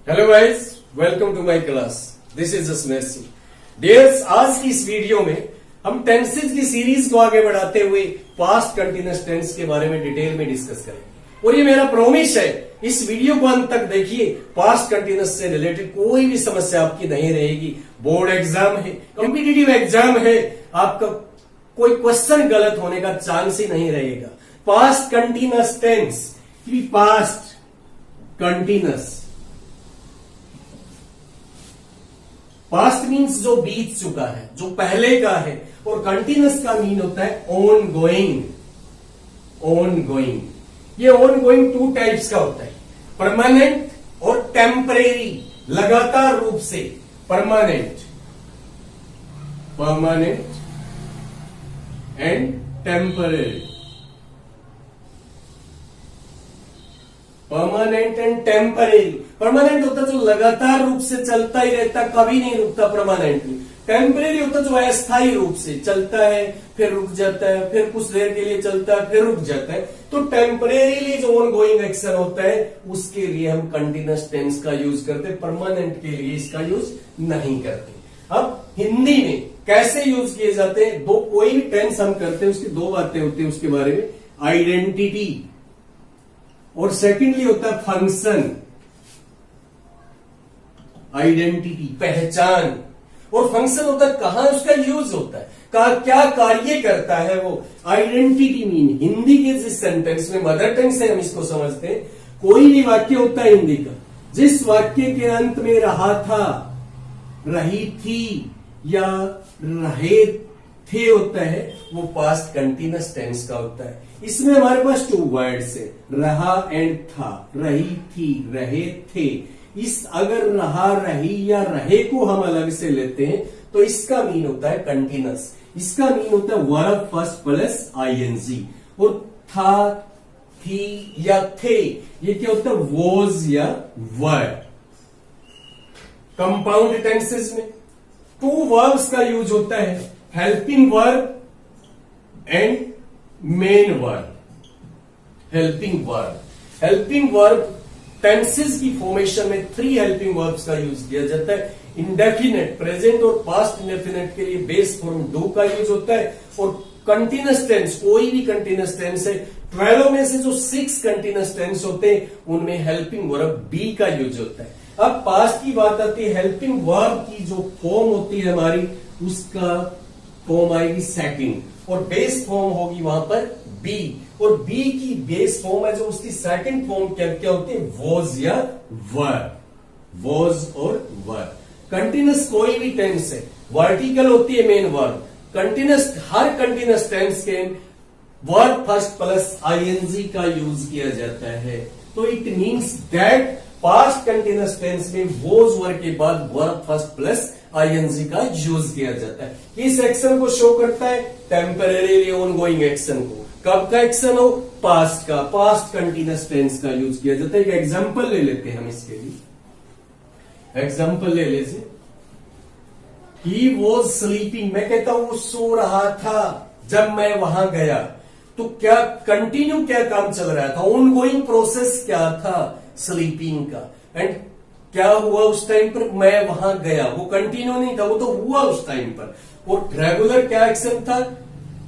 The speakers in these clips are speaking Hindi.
Hello guys, welcome to my class. This is Jasmer. Dears, आज की इस वीडियो में हम टेंसेज की सीरीज को आगे बढ़ाते हुए पास्ट कंटिन्यूअस टेंस के बारे में डिटेल में डिस्कस करेंगे। और ये मेरा प्रॉमिस है, इस वीडियो को अंत तक देखिए। पास्ट कंटिन्यूअस से रिलेटेड कोई भी समस्या आपकी नहीं रहेगी। बोर्ड एग्जाम है, कॉम्पिटिटिव एग्जाम है, आपका कोई क्वेश्चन गलत होने का चांस ही नहीं रहेगा। Past continuous tense, past continuous, past means जो बीत चुका है, जो पहले का है, और कंटिन्यूअस का मीन होता है ऑन गोइंग। ऑन गोइंग, ये ऑन गोइंग टू टाइप्स का होता है, परमानेंट और टेम्परेरी, लगातार रूप से। Permanent and temporary. Permanent and temporary. Permanent होता जो लगातार रूप से चलता ही रहता, कभी नहीं रुकता परमानेंटली। टेम्परेरी होता जो अस्थायी रूप से चलता है, फिर रुक जाता है, फिर कुछ देर के लिए चलता है, फिर रुक जाता है। तो टेम्परेरीली जो ऑन गोइंग एक्शन होता है, उसके लिए हम कंटिन्यूअस टेंस का यूज करते, परमानेंट के लिए इसका यूज नहीं करते। अब हिंदी में कैसे यूज किए जाते हैं? दो, कोई भी टेंस हम करते हैं उसकी दो बातें होती है उसके बारे में। आइडेंटिटी और सेकेंडली होता है फंक्शन। आइडेंटिटी पहचान, और फंक्शन होता है कहां उसका यूज होता है, क्या कार्य करता है वो। आइडेंटिटी मीन हिंदी के जिस सेंटेंस में, मदर टंग से हम इसको समझते हैं, कोई भी वाक्य होता है हिंदी का, जिस वाक्य के अंत में रहा था, रही थी या रहे थे होता है, वो पास्ट कंटिन्यूअस टेंस का होता है। इसमें हमारे पास टू वर्ड्स है, रहा एंड था। रही थी, रहे थे। इस अगर रहा, रही या रहे को हम अलग से लेते हैं तो इसका मीन होता है कंटिन्यूअस। इसका मीन होता है वर्ब फर्स्ट प्लस आईएनजी। और था, थी या थे, ये क्या होता है? वॉज या वर। कंपाउंड टेंसेस में टू वर्ब्स का यूज होता है, helping verb and main verb. Helping verb, helping verb tenses की फॉर्मेशन में थ्री हेल्पिंग वर्ब्स का यूज किया जाता है। इंडेफिनेट, प्रेजेंट और पास्ट इंडेफिनेट के लिए बेस फॉर्म डू का यूज होता है। और कंटिन्यूअस टेंस, कोई भी कंटिन्यूअस टेंस है, 12 में से जो 6 कंटिन्यूअस टेंस होते हैं उनमें हेल्पिंग वर्ब बी का यूज होता है। अब पास्ट की बात आती है, हेल्पिंग वर्ब की जो फॉर्म होती है हमारी, उसका फॉर्म आएगी सेकंड, और बेस फॉर्म होगी वहां पर बी। और बी की बेस फॉर्म है जो उसकी सेकंड फॉर्म क्या क्या होती है? वॉज या वर। वॉज और वर। कंटिन्यूअस कोई भी टेंस है, वर्टिकल होती है मेन वर्ब। कंटिन्यूअस, हर कंटिन्यूअस टेंस के वर्ब फर्स्ट प्लस आईएनजी का यूज किया जाता है। तो it means that past continuous tense में वॉज वर्ब के बाद वर्ब फर्स्ट प्लस आईएनजी का यूज किया जाता है। किस एक्शन को शो करता है? टेम्परेरीली ऑन गोइंग एक्शन को। कब का एक्शन हो? पास्ट का। पास्ट कंटिन्यूअस टेंस का यूज किया जाता है। एक एग्जांपल ले लेते हैं हम इसके लिए। एग्जांपल ले लीजिए। ही वॉज स्लीपिंग, मैं कहता हूं वो सो रहा था जब मैं वहां गया। तो क्या कंटिन्यू क्या काम चल रहा था? ऑन गोइंग प्रोसेस क्या था? स्लीपिंग का। एंड क्या हुआ उस टाइम पर? मैं वहां गया। वो कंटिन्यू नहीं था, वो तो हुआ उस टाइम पर। और रेगुलर क्या एक्शन था?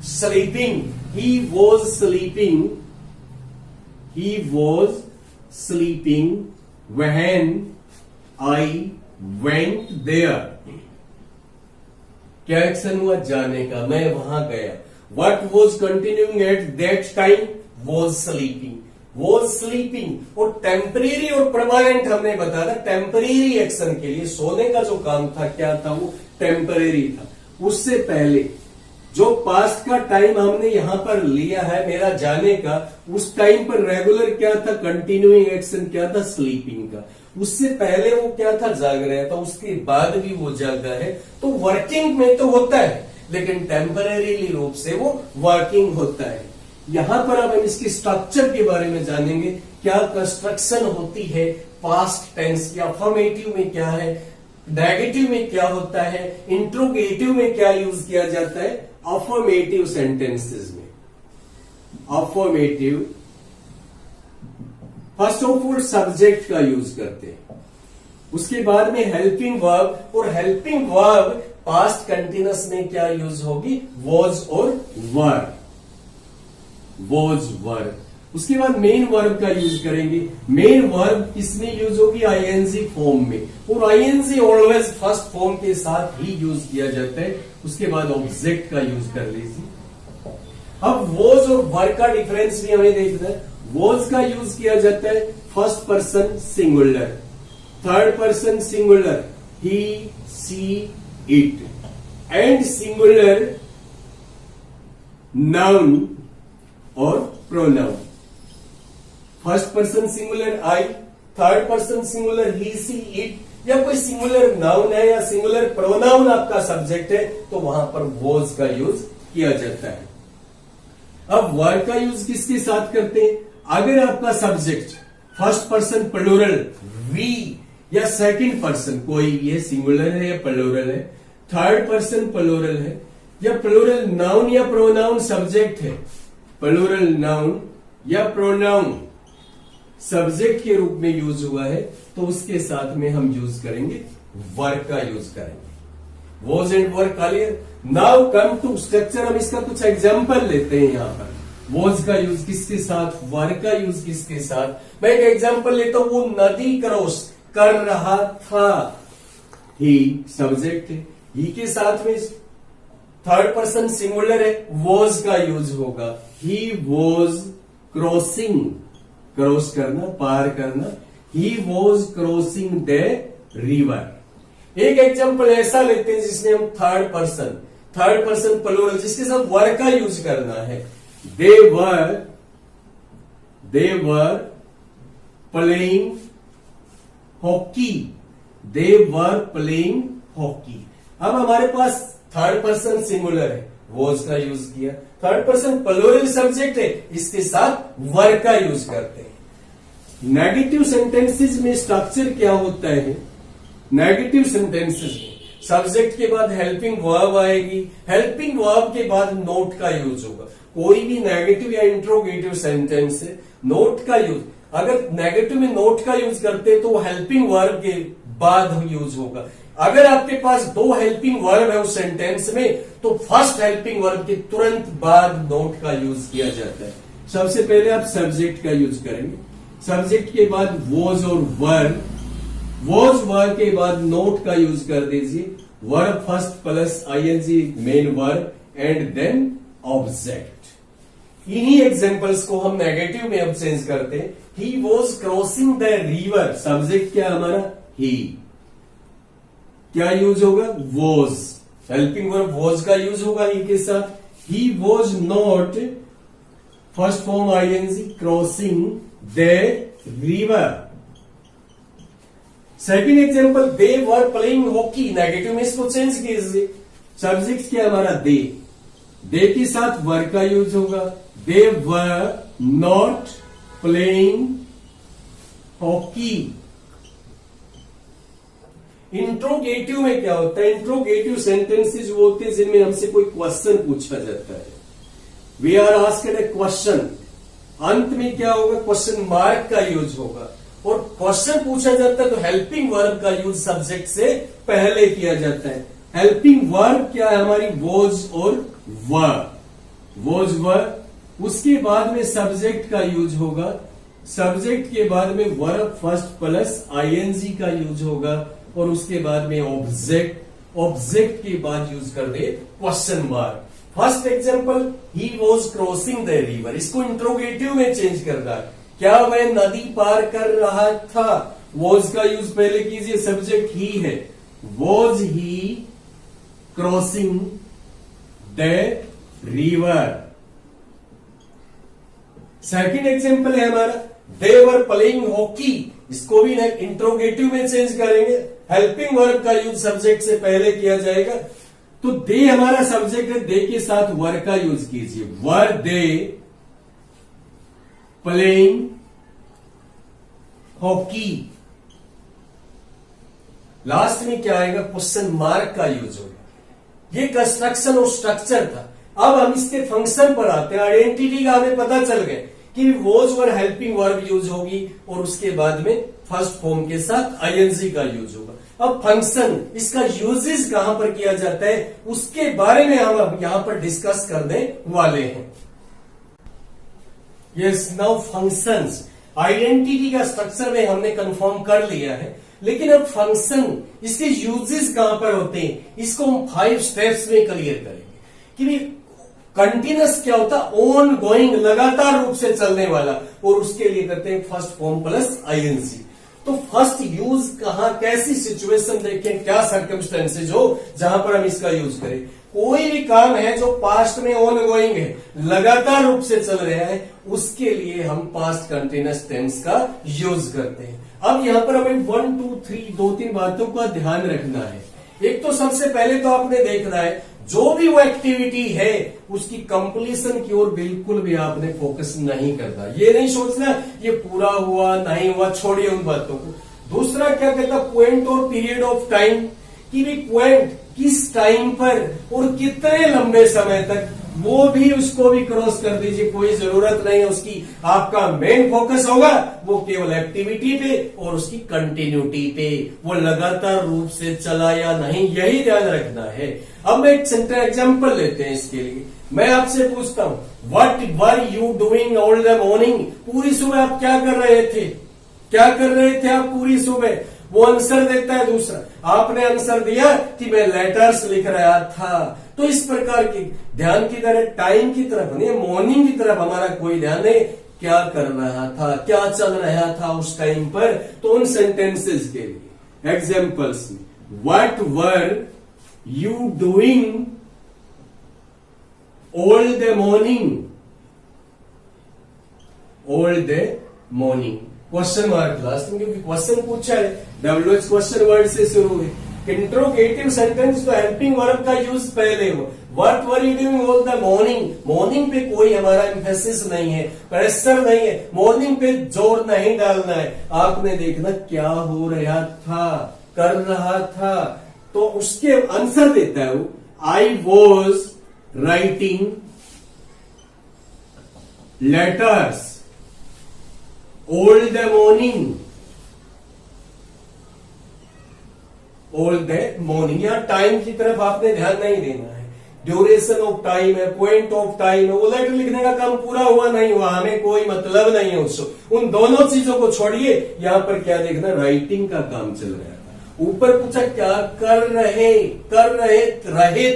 Sleeping. He was sleeping. He was sleeping when I went there. क्या एक्शन हुआ? जाने का, मैं वहां गया। What was continuing at that time? Was sleeping. Was sleeping. और टेम्परेरी और परमानेंट हमने बताया था। टेम्परेरी एक्शन के लिए सोने का जो काम था, क्या था? वो टेम्परेरी था। उससे पहले जो पास्ट का टाइम हमने यहां पर लिया है मेरा जाने का, उस टाइम पर रेगुलर क्या था? कंटिन्यूइंग एक्शन क्या था? स्लीपिंग का। उससे पहले वो क्या था? जाग रहा था। उसके बाद भी वो जागा है। तो वर्किंग में तो होता है, लेकिन टेम्परेरीली रूप से वो वर्किंग होता है। यहां पर अब हम इसके स्ट्रक्चर के बारे में जानेंगे। क्या कंस्ट्रक्शन होती है पास्ट टेंस की? अफर्मेटिव में क्या है, नेगेटिव में क्या होता है, इंट्रोगेटिव में क्या यूज किया जाता है। अफर्मेटिव सेंटेंसेस में, affirmative first of all subject का यूज करते हैं। उसके बाद में हेल्पिंग वर्ब, और हेल्पिंग वर्ब पास्ट कंटिन्यूअस में क्या यूज होगी, वॉज और वर, वॉज वर। उसके बाद मेन वर्ब का यूज करेंगे। मेन वर्ब किसमें यूज होगी, आईएनजी फॉर्म में, और आईएनजी ऑलवेज फर्स्ट फॉर्म के साथ ही यूज किया जाता है। उसके बाद ऑब्जेक्ट का यूज कर लीजिए। अब वॉज और वर का डिफरेंस भी हमें देखना है। वॉज का यूज किया जाता है first person singular, third person singular he she it, and singular noun और pronoun. First person singular I, third person singular he she it, या कोई सिंगुलर नाउन है या सिंगुलर प्रोनाउन आपका सब्जेक्ट है तो वहां पर वॉज का यूज किया जाता है। अब वर का यूज किसके साथ करते हैं, अगर आपका subject first person plural we या सेकंड पर्सन कोई भी है, सिंगुलर है या प्लूरल है, थर्ड पर्सन प्लूरल है, या प्लूरल नाउन या प्रोनाउन सब्जेक्ट है, प्लूरल नाउन या प्रोनाउन सब्जेक्ट के रूप में यूज हुआ है, तो उसके साथ में हम यूज करेंगे वर का यूज करेंगे। Was and were clear. Now come to structure. हम इसका कुछ एग्जांपल लेते हैं। यहां पर वॉज का यूज किसके साथ, वर का यूज किसके साथ। मैं एक एग्जांपल लेता हूं, वो नदी क्रॉस कर रहा था, ही सब्जेक्ट है, ही के साथ में थर्ड पर्सन सिंगुलर है, वॉज का यूज होगा, ही वॉज क्रॉसिंग, क्रॉस करना, पार करना, ही वॉज क्रॉसिंग द रिवर। एक एग्जांपल ऐसा लेते हैं जिसमें हम थर्ड पर्सन प्लूरल जिसके साथ वर का यूज करना है। They were playing hockey, they were playing hockey. अब हमारे पास थर्ड पर्सन सिंगुलर है, वॉज का यूज किया, थर्ड पर्सन प्लूरल सब्जेक्ट है, इसके साथ वर का यूज करते हैं। नेगेटिव सेंटेंसेस में स्ट्रक्चर क्या होता है, नेगेटिव सेंटेंसेस में सब्जेक्ट के बाद हेल्पिंग वर्ब आएगी, हेल्पिंग वर्ब के बाद नोट का यूज होगा। कोई भी नेगेटिव या इंट्रोगेटिव सेंटेंस है, नोट का यूज, अगर नेगेटिव में नोट का यूज करते हैं तो हेल्पिंग वर्ब के बाद यूज होगा। अगर आपके पास दो हेल्पिंग वर्ब है उस सेंटेंस में तो फर्स्ट हेल्पिंग वर्ब के तुरंत बाद नोट का यूज किया जाता है। सबसे पहले आप सब्जेक्ट का यूज करेंगे, सब्जेक्ट के बाद वॉज और वर, वॉज वर के बाद नोट का यूज कर दीजिए, verb first plus ING main verb and then object. इन्हीं एग्जांपल्स को हम नेगेटिव में अब चेंज करते हैं। He was crossing the river, subject क्या हमारा, ही, क्या यूज होगा, वॉज, हेल्पिंग वर्ब वॉज का यूज होगा ही के साथ। He was not, first form ING crossing the river. Second example, they were playing hockey, negative में इसको चेंज कीजिए, सब्जेक्ट क्या हमारा दे के साथ वर का यूज होगा, they were not playing hockey. Interrogative में क्या होता है, इंट्रोगेटिव सेंटेंसेस वो होते हैं जिनमें हमसे कोई क्वेश्चन पूछा जाता है, we are asked a question, अंत में क्या होगा, क्वेश्चन मार्क का यूज होगा, और क्वेश्चन पूछा जाता है तो हेल्पिंग वर्ब का यूज सब्जेक्ट से पहले किया जाता है। हेल्पिंग वर्ब क्या है हमारी, वॉज और वर, वॉज वर, उसके बाद में सब्जेक्ट का यूज होगा, सब्जेक्ट के बाद में वर्ब फर्स्ट प्लस आईएनजी का यूज होगा, और उसके बाद में ऑब्जेक्ट, ऑब्जेक्ट के बाद यूज कर दे question mark. First example, he was crossing the river, इसको इंट्रोगेटिव में चेंज करना है, क्या वह नदी पार कर रहा था, वॉज का यूज पहले कीजिए, सब्जेक्ट ही है, was he crossing the river. Second example है हमारा, दे वर प्लेइंग हॉकी, इसको भी इंट्रोगेटिव में चेंज करेंगे, हेल्पिंग वर्ब का यूज सब्जेक्ट से पहले किया जाएगा, तो दे हमारा सब्जेक्ट है, दे के साथ वर का यूज कीजिए, वर दे प्लेइंग हॉकी। लास्ट में क्या आएगा, क्वेश्चन मार्क का यूज होगा। ये कंस्ट्रक्शन और स्ट्रक्चर था। अब हम इसके फंक्शन पर आते हैं। आइडेंटिटी का हमें पता चल गया कि was were helping verb use होगी और उसके बाद में फर्स्ट फॉर्म के साथ आईएनजी का यूज होगा। अब फंक्शन, इसका यूजेस कहां पर किया जाता है उसके बारे में हम अब यहां पर डिस्कस करने वाले हैं। यस, नाउ फंक्शंस, आइडेंटिटी का स्ट्रक्चर में हमने कंफर्म कर लिया है, लेकिन अब फंक्शन, इसके यूजेस कहां पर होते हैं, इसको हम 5 स्टेप्स में क्लियर करेंगे कि कंटिन्यूस क्या होता है, ऑन गोइंग, लगातार रूप से चलने वाला, और उसके लिए करते हैं फर्स्ट फॉर्म प्लस आईएनजी। तो फर्स्ट यूज कहां, कैसी सिचुएशन देखें, क्या सर्कमस्टेंसेज हो जहां पर हम इसका यूज करें। कोई भी काम है जो पास्ट में ऑन गोइंग है, लगातार रूप से चल रहा है, उसके लिए हम पास्ट कंटिन्यूअस टेंस का यूज करते हैं। अब यहां पर हमें 1 2 3 2-3 बातों का ध्यान रखना है। एक तो सबसे पहले तो आपने देखना है जो भी वो एक्टिविटी है उसकी कंप्लीशन की ओर बिल्कुल भी आपने फोकस नहीं करना। ये नहीं सोचना ये पूरा हुआ नहीं हुआ, छोड़िए उन बातों को। दूसरा क्या कहता, पॉइंट और पीरियड ऑफ टाइम, कि भी पॉइंट किस टाइम पर और कितने लंबे समय तक, वो भी उसको भी क्रॉस कर दीजिए, कोई जरूरत नहीं है उसकी। आपका मेन फोकस होगा वो केवल एक्टिविटी पे और उसकी कंटिन्यूटी पे, वो लगातार रूप से चला या नहीं, यही ध्यान रखना है। अब मैं एक एग्जांपल लेते हैं इसके लिए। मैं आपसे पूछता हूं, what were you doing all the morning, पूरी सुबह आप क्या कर रहे थे, क्या कर रहे थे आप पूरी सुबह। वो आंसर देता है दूसरा, आपने आंसर दिया कि मैं लेटर्स लिख रहा था। तो इस प्रकार की ध्यान की तरह, टाइम की तरफ नहीं, मॉर्निंग की तरफ हमारा कोई ध्यान नहीं, क्या कर रहा था, क्या चल रहा था उस टाइम पर। तो उन सेंटेंसेस के लिए एग्जांपल्स में, what were you doing all the morning, all the morning, question mark last में, क्योंकि क्वेश्चन पूछा है, WH क्वेश्चन वर्ड से शुरू है। इंट्रोगेटिव सेंटेंस तो हेल्पिंग वर्ब का यूज पहले हो। What were you doing all the morning, morning पे कोई हमारा एम्फेसिस नहीं है, प्रेशर नहीं है, मॉर्निंग पे जोर नहीं डालना है, आपने देखना क्या हो रहा था, कर रहा था। तो उसके आंसर देता है वो, I was writing letters all the morning, all the morning. यहां टाइम की तरफ आपने ध्यान नहीं देना है, ड्यूरेशन ऑफ टाइम है, पॉइंट ऑफ टाइम है, वो लेटर लिखने का काम पूरा हुआ नहीं हुआ, हमें कोई मतलब नहीं है उसको। उन दोनों चीजों को छोड़िए, यहां पर क्या देखना, राइटिंग का काम चल रहा था। ऊपर पूछा क्या कर रहे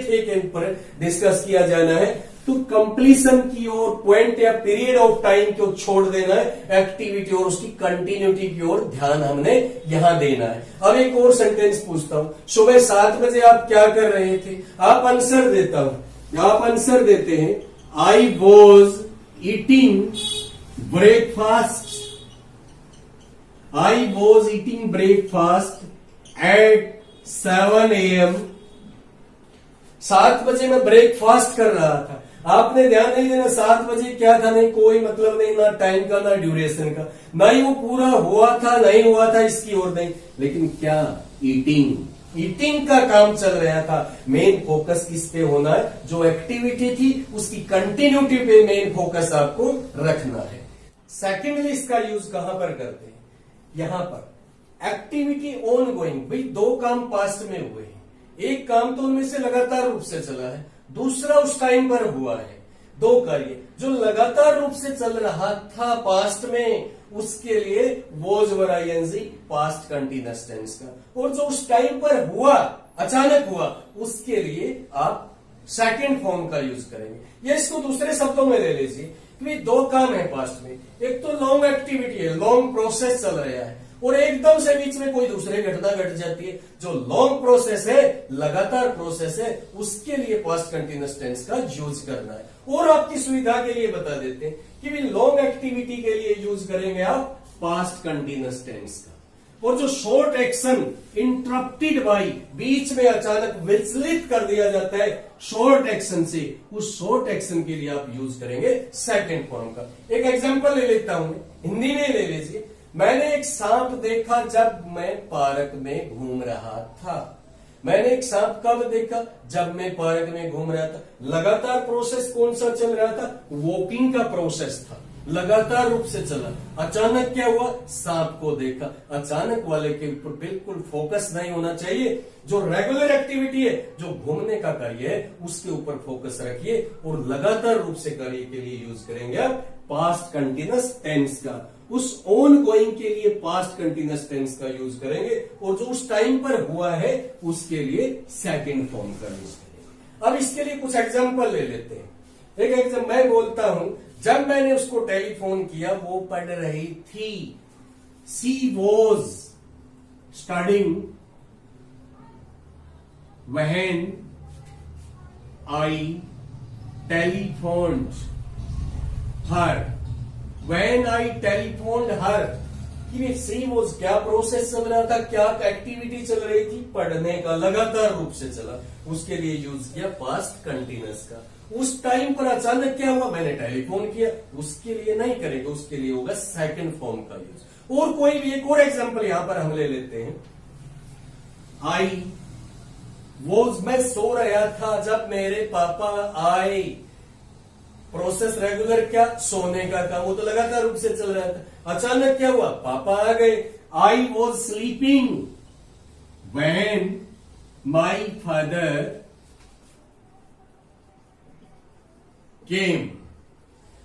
थे के ऊपर डिस्कस किया जाना है, तो कंप्लीशन की ओर, पॉइंट या पीरियड ऑफ टाइम को छोड़ देना है, एक्टिविटी और उसकी कंटिन्यूटी की ओर ध्यान हमने यहां देना है। अब एक और सेंटेंस पूछता हूं, सुबह 7 बजे आप क्या कर रहे थे, आप आंसर देता हूं, आप आंसर देते हैं, I was eating breakfast, I was eating breakfast at 7 AM। 7 बजे मैं ब्रेकफास्ट कर रहा था, आपने ध्यान नहीं देना 7 बजे क्या था, नहीं कोई मतलब नहीं, ना टाइम का ना ड्यूरेशन का, ना ही वो पूरा हुआ था नहीं हुआ था इसकी ओर नहीं, लेकिन क्या, ईटिंग का काम चल रहा था। मेन फोकस किस पे होना है, जो एक्टिविटी थी उसकी कंटिन्यूटी पे मेन फोकस आपको रखना है। सेकेंडली इसका यूज कहां पर करते हैं, यहां पर एक्टिविटी ऑन गोइंग, भाई 2 काम पास्ट में हुए हैं, एक काम तो उनमें से लगातार रूप से चला है, दूसरा उस टाइम पर हुआ है। 2 कार्य जो लगातार रूप से चल रहा था पास्ट में, उसके लिए was were ING past continuous tense का, और जो उस टाइम पर हुआ, अचानक हुआ, उसके लिए आप सेकंड फॉर्म का यूज करेंगे। या इसको दूसरे शब्दों में ले लीजिए कि 2 काम है पास्ट में, एक तो लॉन्ग एक्टिविटी है, लॉन्ग प्रोसेस चल रहा है, और एकदम से बीच में कोई दूसरी घटना घट जाती है। जो लॉन्ग प्रोसेस है, लगातार प्रोसेस है, उसके लिए पास्ट कंटिन्यूअस टेंस का यूज करना है। और आपकी सुविधा के लिए बता देते हैं कि भी लॉन्ग एक्टिविटी के लिए यूज करेंगे आप पास्ट कंटिन्यूअस टेंस का, और जो शॉर्ट एक्शन इंटरप्टेड बाई, बीच में अचानक विचलित कर दिया जाता है शॉर्ट एक्शन से, उस शॉर्ट एक्शन के लिए आप यूज करेंगे सेकंड फॉर्म का। एक एग्जांपल ले लेता हूं, हिंदी में ले लीजिए। मैंने एक सांप देखा जब मैं पार्क में घूम रहा था। मैंने एक सांप कब देखा, जब मैं पार्क में घूम रहा था। लगातार प्रोसेस कौन सा चल रहा था, वॉकिंग का प्रोसेस था। लगातार रूप से चला। अचानक क्या हुआ, सांप को देखा। अचानक वाले के ऊपर बिल्कुल फोकस नहीं होना चाहिए। जो रेगुलर एक्टिविटी है, जो घूमने का कार्य है, उसके ऊपर फोकस रखिए और लगातार रूप से कार्य के लिए यूज करेंगे आप पास्ट कंटिन्यूअस टेंस का। उस ऑन गोइंग के लिए पास्ट कंटिन्यूअस टेंस का यूज करेंगे और जो उस टाइम पर हुआ है उसके लिए सेकंड फॉर्म का यूज करेंगे। अब इसके लिए कुछ एग्जांपल ले लेते हैं। एक एग्जांपल मैं बोलता हूं, जब मैंने उसको टेलीफोन किया वो पढ़ रही थी। She was studying when I telephoned her. When I telephoned her, कि सी वॉज क्या प्रोसेस चल रहा था, क्या एक्टिविटी चल रही थी, पढ़ने का, लगातार रूप से चला, उसके लिए यूज किया पास्ट कंटिन्यूअस का। उस टाइम पर अचानक क्या हुआ, मैंने टेलीफोन किया, उसके लिए नहीं करेंगे, उसके लिए होगा सेकंड फॉर्म का यूज। और कोई भी एक और एग्जांपल यहां पर हम ले लेते हैं। आई वॉज, मैं सो रहा था जब मेरे पापा आए। प्रोसेस रेगुलर क्या, सोने का काम, वो तो लगातार रूप से चल रहा था। अचानक क्या हुआ, पापा आ गए। I was sleeping when my father came.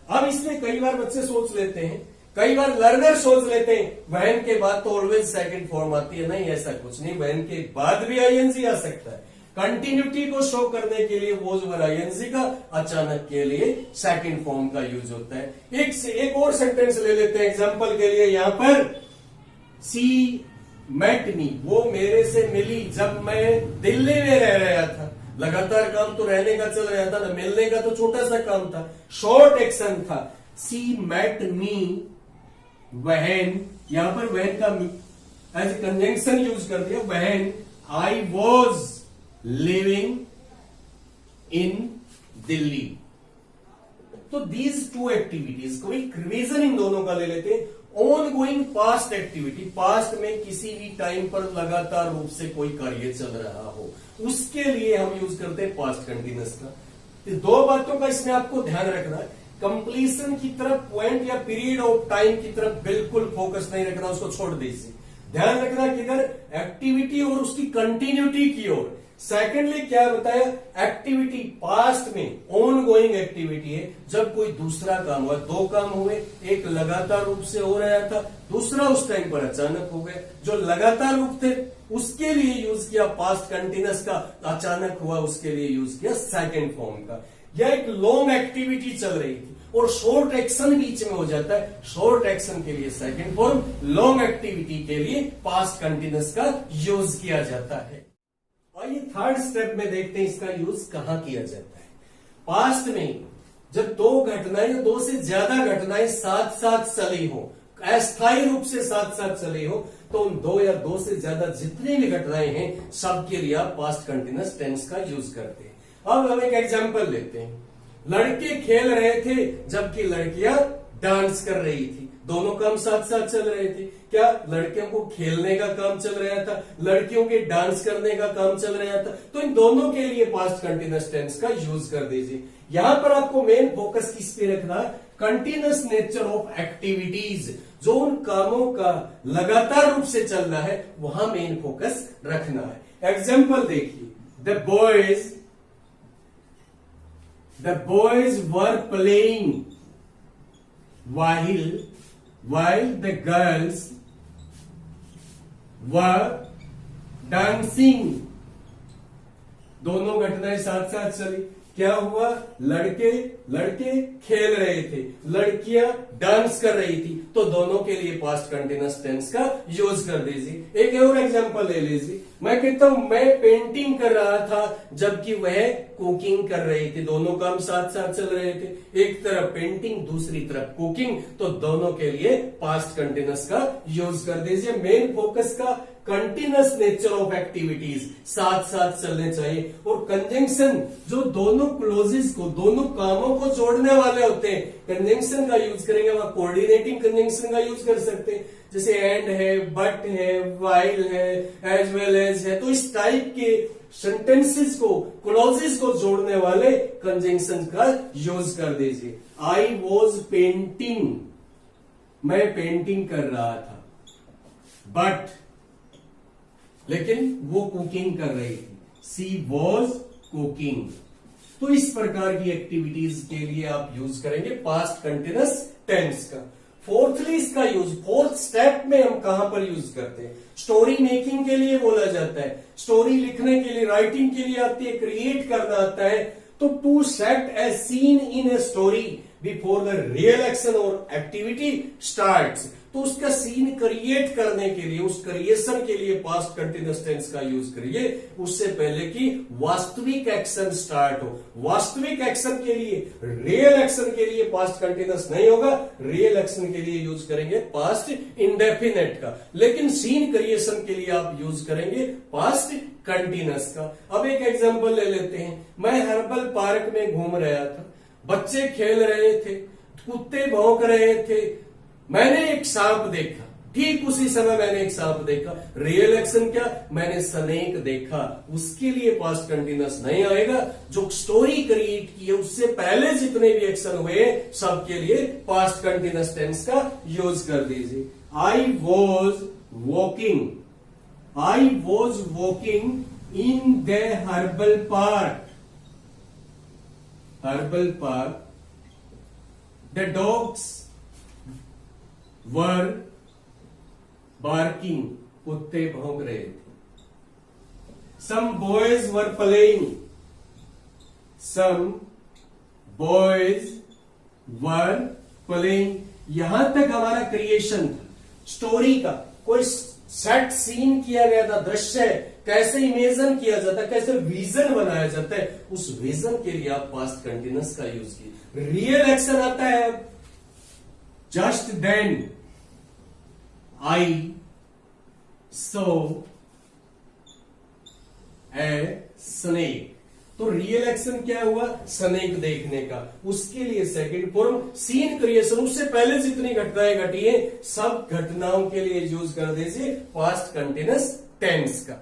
अब इसमें कई बार बच्चे सोच लेते हैं, कई बार लर्नर सोच लेते हैं व्हेन के बाद तो ऑलवेज सेकंड फॉर्म आती है। नहीं, ऐसा कुछ नहीं, व्हेन के बाद भी आईएनजी आ सकता है। कंटिन्यूटी को शो करने के लिए वो जो आईएनजी का, अचानक के लिए सेकंड फॉर्म का यूज होता है। एक और सेंटेंस ले लेते हैं एग्जांपल के लिए। यहां पर सी मेट मी, वो मेरे से मिली जब मैं दिल्ली में रह रहा था। लगातार काम तो रहने का चल रहा था ना, मिलने का तो छोटा सा काम था, शॉर्ट एक्शन था। सी मेट मी व्हेन, यहां पर व्हेन का एज कंजंक्शन यूज कर दिया। When I was living in Delhi. तो दीज टू एक्टिविटीज को एक रिवीजन इन दोनों का ले लेते हैं। On going past activity, past में किसी भी टाइम पर लगातार रूप से कोई कार्य चल रहा हो, उसके लिए हम यूज करते हैं पास्ट कंटिन्यूअस का। तो दो बातों का इसमें आपको ध्यान रखना है। कंप्लीशन की तरफ, पॉइंट या पीरियड ऑफ टाइम की तरफ बिल्कुल फोकस नहीं रखना, उसको छोड़ दीजिए। ध्यान रखना किधर, एक्टिविटी और उसकी कंटिन्यूटी की ओर। सेकेंडली क्या बताया, एक्टिविटी पास्ट में ऑन गोइंग एक्टिविटी है, जब कोई दूसरा काम हुआ। दो काम हुए, एक लगातार रूप से हो रहा था, दूसरा उस टाइम पर अचानक हो गया। जो लगातार रूप थे उसके लिए यूज किया पास्ट कंटिन्यूअस का, अचानक हुआ उसके लिए यूज किया सेकंड फॉर्म का। या एक लॉन्ग एक्टिविटी चल रही थी और शॉर्ट एक्शन बीच में हो जाता है, शॉर्ट एक्शन के लिए सेकंड फॉर्म, लॉन्ग एक्टिविटी के लिए पास्ट कंटिन्यूअस का यूज किया जाता है। आइए थर्ड स्टेप में देखते हैं इसका यूज कहां किया जाता है। पास्ट में जब दो घटनाएं या दो से ज्यादा घटनाएं साथ साथ चली हो, अस्थायी रूप से साथ साथ चली हो, तो उन दो या दो से ज्यादा जितनी भी घटनाएं हैं सबके लिए आप पास्ट कंटिन्यूअस टेंस का यूज करते हैं। अब हम एक एग्जांपल लेते हैं। लड़के खेल रहे थे जबकि लड़कियां डांस कर रही थी। दोनों काम साथ साथ चल रहे थे। क्या लड़कियों को खेलने का काम चल रहा था, लड़कियों के डांस करने का काम चल रहा था, तो इन दोनों के लिए पास्ट कंटिन्यूअस टेंस का यूज कर दीजिए। यहां पर आपको मेन फोकस किस पे रखना है, कंटिन्यूअस नेचर ऑफ एक्टिविटीज, जो उन कामों का लगातार रूप से चलना है वहां मेन फोकस रखना है। एग्जाम्पल देखिए, the boys were playing while the girls were dancing। दोनों घटनाएं साथ साथ चली। क्या हुआ, लड़के खेल रहे थे, लड़कियां डांस कर रही थी, तो दोनों के लिए पास्ट कंटिन्यूअस टेंस का यूज कर दीजिए। एक और एग्जांपल ले लीजिए। मैं कहता हूं मैं पेंटिंग कर रहा था जबकि वह कुकिंग कर रही थी। दोनों काम साथ साथ चल रहे थे, एक तरफ पेंटिंग दूसरी तरफ कुकिंग, तो दोनों के लिए पास्ट कंटिन्यूअस का यूज कर दीजिए। मेन फोकस का कंटिन्यूअस नेचर ऑफ एक्टिविटीज साथ साथ चलने चाहिए। और कंजंक्शन जो दोनों क्लोजेस को, दोनों कामों को जोड़ने वाले होते हैं, कंजंक्शन का यूज करेंगे। वहां कोऑर्डिनेटिंग कंजंक्शन का यूज कर सकते हैं, जैसे एंड है, बट है, वाइल है, एज वेल एज है। तो इस टाइप के सेंटेंसेस को, क्लॉजेस को जोड़ने वाले कंजंक्शन का यूज कर दीजिए। आई वॉज पेंटिंग, मैं पेंटिंग कर रहा था, बट लेकिन वो कुकिंग कर रही थी, सी वॉज कुकिंग। तो इस प्रकार की एक्टिविटीज के लिए आप यूज करेंगे पास्ट कंटिन्यूअस टेंस का। फोर्थली इसका यूज, फोर्थ स्टेप में हम कहां पर यूज करते हैं? स्टोरी मेकिंग के लिए बोला जाता है, स्टोरी लिखने के लिए, राइटिंग के लिए आती है, क्रिएट करना आता है। तो to set a scene in a story before the real action और एक्टिविटी स्टार्ट्स, तो उसका सीन क्रिएट करने के लिए, उस क्रिएशन के लिए पास्ट कंटिन्यूअस टेंस का यूज करिए, उससे पहले कि वास्तविक एक्शन स्टार्ट हो। वास्तविक एक्शन के लिए, रियल एक्शन के लिए पास्ट कंटिन्यूअस नहीं होगा, रियल एक्शन के लिए यूज करेंगे पास्ट इंडेफिनेट का, लेकिन सीन क्रिएशन के लिए आप यूज करेंगे पास्ट कंटिन्यूअस का। अब एक एग्जांपल ले लेते हैं। मैं हर्बल पार्क में घूम रहा था, बच्चे खेल रहे थे, कुत्ते भौंक रहे थे, मैंने एक सांप देखा, ठीक उसी समय मैंने एक सांप देखा। रियल एक्शन क्या? मैंने स्नेक देखा, उसके लिए पास्ट कंटिन्यूअस नहीं आएगा। जो स्टोरी क्रिएट की है उससे पहले जितने भी एक्शन हुए सबके लिए पास्ट कंटिन्यूअस टेंस का यूज कर दीजिए। I was walking, I was walking in the herbal park, herbal park, the dogs were barking, कुत्ते भौंक रहे थे। Some boys were playing, some boys were playing. यहां तक हमारा क्रिएशन था, स्टोरी का कोई सेट सीन किया गया था, दृश्य कैसे इमेजिन किया जाता है, कैसे विजन बनाया जाता है, उस विजन के लिए आप पास्ट कंटिन्यूअस का यूज किए। रियल एक्शन आता है, just then I saw a snake. तो रियल एक्शन क्या हुआ? स्नेक देखने का, उसके लिए सेकंड फॉर्म सीन क्रिएशन, उससे पहले जितनी घटनाएं घटी है सब घटनाओं के लिए यूज कर दीजिए पास्ट कंटिन्यूअस टेंस का।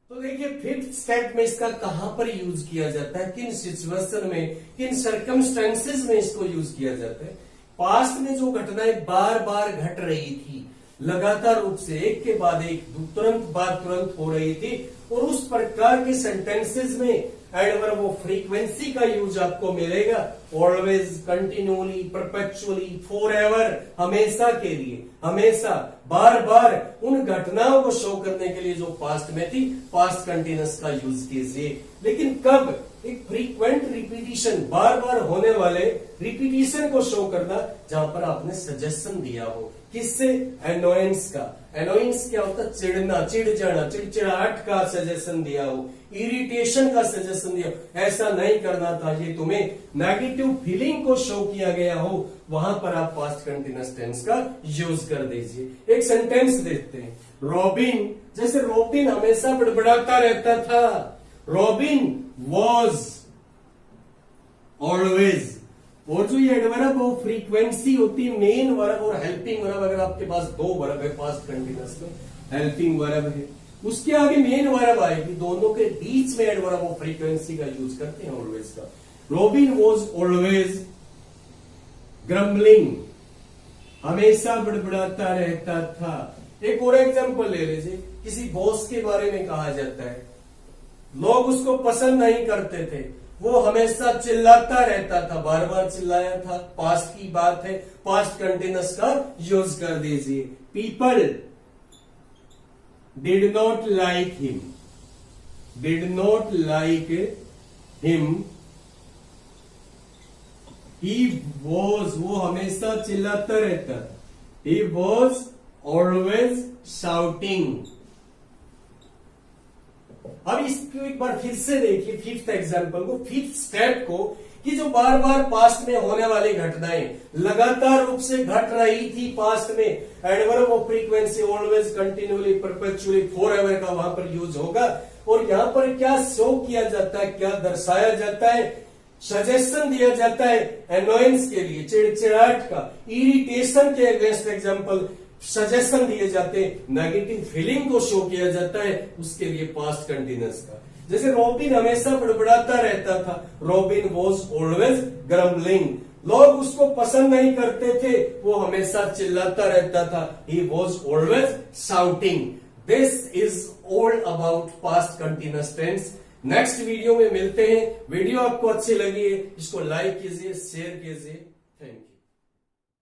तो देखिए फिफ्थ स्टेप में इसका कहां पर यूज किया जाता है, किन सिचुएशन में, किन सर्कमस्टेंसेस में इसको यूज किया जाता है। पास्ट में जो घटनाएं बार बार घट रही थी, लगातार रूप से एक के बाद एक, तुरंत बाद तुरंत हो रही थी, और उस प्रकार के सेंटेंसेस में एडवर्ब ऑफ फ्रीक्वेंसी का यूज आपको मिलेगा। ऑलवेज, कंटिन्यूअली, परपेचुअली, फॉरएवर, हमेशा के लिए, हमेशा, बार बार, उन घटनाओं को शो करने के लिए जो पास्ट में थी, पास्ट कंटिन्यूअस का यूज कीजिए। लेकिन कब? एक फ्रीक्वेंट रिपीटिशन, बार बार होने वाले रिपीटिशन को शो करना, जहां पर आपने सजेशन दिया हो। किससे? एनोयंस का। एनोयंस क्या होता है? चिढ़ना, चिढ़ जाना, चिड़चिड़ाहट का सजेशन दिया हो, इरिटेशन का सजेशन दिया हो, ऐसा नहीं करना था, ये तुम्हें नेगेटिव फीलिंग को शो किया गया हो, वहां पर आप पास्ट कंटिन्यूअस टेंस का यूज कर दीजिए। एक सेंटेंस देखते हैं। रॉबिन, जैसे रॉबिन हमेशा बड़बड़ाता रहता था, रॉबिन वॉज ऑलवेज। और जो ये एडवर्ब ऑफ फ्रीक्वेंसी होती है, मेन वर्ब और हेल्पिंग वर्ब, अगर आपके पास दो वर्ब है पास्ट कंटिन्यूअस में, हेल्पिंग वर्ब है, उसके आगे मेन वर्ब आएगी, दोनों के बीच में एडवर्ब ऑफ फ्रीक्वेंसी का यूज करते हैं ऑलवेज का। रॉबिन वॉज ऑलवेज ग्रम्बलिंग, हमेशा बड़बड़ाता रहता था। एक और एग्जांपल ले लीजिए। किसी बॉस के बारे में कहा जाता है, लोग उसको पसंद नहीं करते थे, वो हमेशा चिल्लाता रहता था, बार बार चिल्लाया था, पास्ट की बात है, पास्ट कंटिन्यूअस का यूज कर दीजिए। People did not like him, did not like him, he was, वो हमेशा चिल्लाता रहता था, ही वॉज ऑलवेज शाउटिंग। अब इसको एक बार फिर से देखिए, फिफ्थ एग्जांपल को, फिफ्थ स्टेप को, कि जो बार बार पास्ट में होने वाली घटनाएं लगातार रूप से घट रही थी पास्ट में, adverb of frequency always, continually, perpetually, forever का वहां पर यूज होगा। और यहां पर क्या शो किया जाता है, क्या दर्शाया जाता है, सजेशन दिया जाता है एनोयंस के लिए, चिड़चिड़ाहट का, इरिटेशन के अगेंस्ट एग्जांपल सजेशन दिए जाते हैं, नेगेटिव फीलिंग को शो किया जाता है, उसके लिए पास्ट कंटिन्यूअस का। जैसे रॉबिन हमेशा बड़बड़ाता रहता था, रॉबिन वॉज ऑलवेज ग्रम्बलिंग, लोग उसको पसंद नहीं करते थे, वो हमेशा चिल्लाता रहता था, he was always shouting. This is all about past continuous tense. Next video में मिलते हैं। वीडियो आपको अच्छी लगी है, इसको लाइक कीजिए, शेयर कीजिए। Thank you.